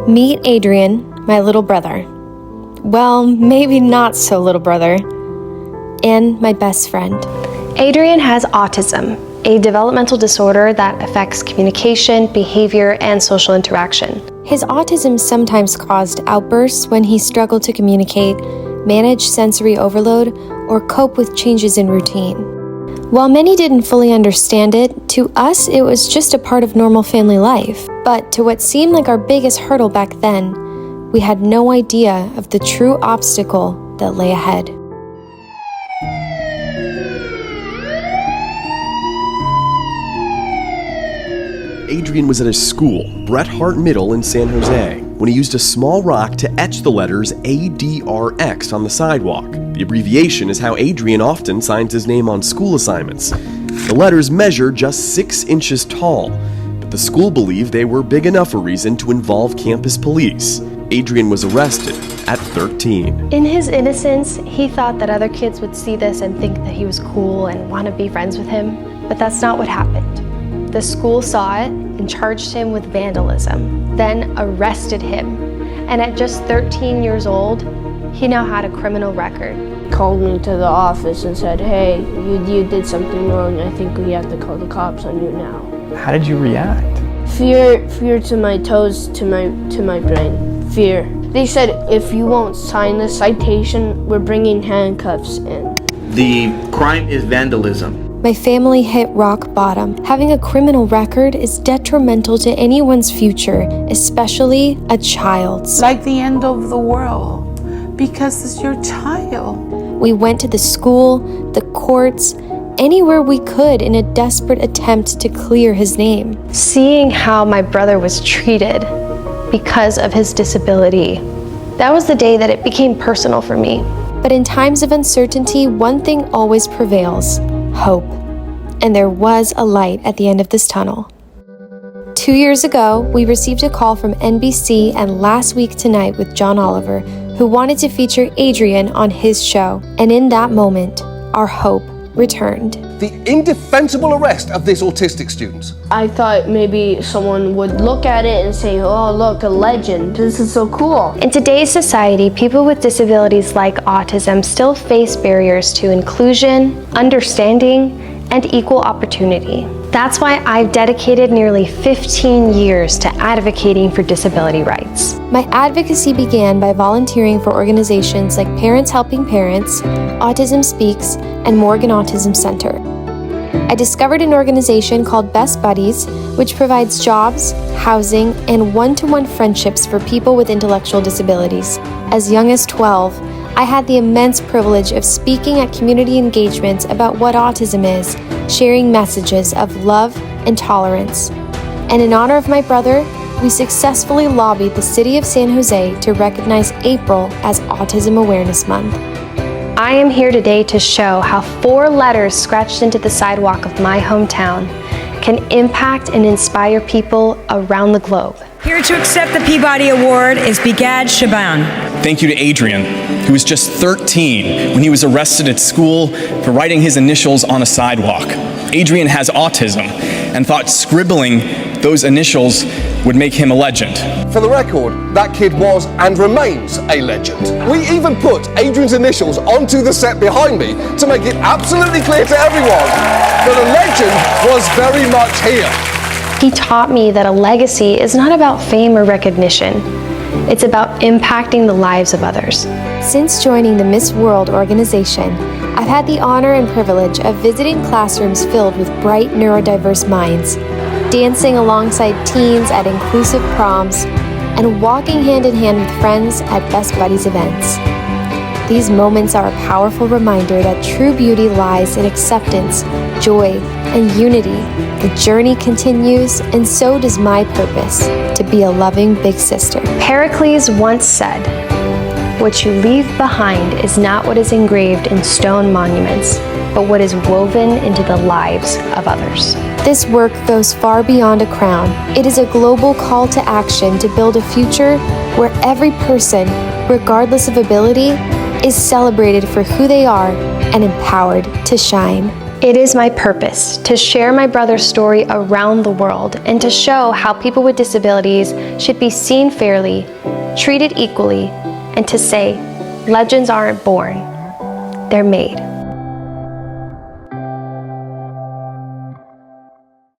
Meet Adrien, my little brother. Well, maybe not so little brother. And my best friend. Adrien has autism, a developmental disorder that affects communication, behavior, and social interaction. His autism sometimes caused outbursts when he struggled to communicate, manage sensory overload, or cope with changes in routine. While many didn't fully understand it, to us it was just a part of normal family life. But to what seemed like our biggest hurdle back then, we had no idea of the true obstacle that lay ahead. Adrien was at his school, Bret Harte Middle in San Jose, when he used a small rock to etch the letters ADRX on the sidewalk. The abbreviation is how Adrien often signs his name on school assignments. The letters measure just 6 inches tall, but the school believed they were big enough a reason to involve campus police. Adrien was arrested at 13. In his innocence, he thought that other kids would see this and think that he was cool and want to be friends with him, but that's not what happened. The school saw it and charged him with vandalism, then arrested him. And at just 13 years old, he now had a criminal record. Called me to the office and said, hey, you did something wrong. I think we have to call the cops on you now. How did you react? Fear to my toes, to my brain. Fear. They said, if you won't sign the citation, we're bringing handcuffs in. The crime is vandalism. My family hit rock bottom. Having a criminal record is detrimental to anyone's future, especially a child's. Like the end of the world, because it's your child. We went to the school, the courts, anywhere we could in a desperate attempt to clear his name. Seeing how my brother was treated because of his disability, that was the day that it became personal for me. But in times of uncertainty, one thing always prevails: hope. And there was a light at the end of this tunnel. 2 years ago, we received a call from NBC and Last Week Tonight with John Oliver, who wanted to feature Adrien on his show. And in that moment, our hope returned. The indefensible arrest of this autistic student. I thought maybe someone would look at it and say, oh, look, a legend. This is so cool. In today's society, people with disabilities like autism still face barriers to inclusion, understanding, and equal opportunity. That's why I've dedicated nearly 15 years to advocating for disability rights. My advocacy began by volunteering for organizations like Parents Helping Parents, Autism Speaks, and Morgan Autism Center. I discovered an organization called Best Buddies, which provides jobs, housing, and one-to-one friendships for people with intellectual disabilities. As young as 12, I had the immense privilege of speaking at community engagements about what autism is, sharing messages of love and tolerance. And in honor of my brother, we successfully lobbied the city of San Jose to recognize April as Autism Awareness Month. I am here today to show how 4 letters scratched into the sidewalk of my hometown can impact and inspire people around the globe. Here to accept the Peabody Award is Bigad Shaban. Thank you to Adrien, who was just 13 when he was arrested at school for writing his initials on a sidewalk. Adrien has autism and thought scribbling those initials would make him a legend. For the record, that kid was and remains a legend. We even put Adrien's initials onto the set behind me to make it absolutely clear to everyone that a legend was very much here. He taught me that a legacy is not about fame or recognition. It's about impacting the lives of others. Since joining the Miss World organization, I've had the honor and privilege of visiting classrooms filled with bright neurodiverse minds, dancing alongside teens at inclusive proms, and walking hand in hand with friends at Best Buddies events. These moments are a powerful reminder that true beauty lies in acceptance, joy, and unity. The journey continues, and so does my purpose, to be a loving big sister. Pericles once said, "What you leave behind is not what is engraved in stone monuments, but what is woven into the lives of others." This work goes far beyond a crown. It is a global call to action to build a future where every person, regardless of ability, is celebrated for who they are and empowered to shine. It is my purpose to share my brother's story around the world and to show how people with disabilities should be seen fairly, treated equally, and to say, legends aren't born, they're made.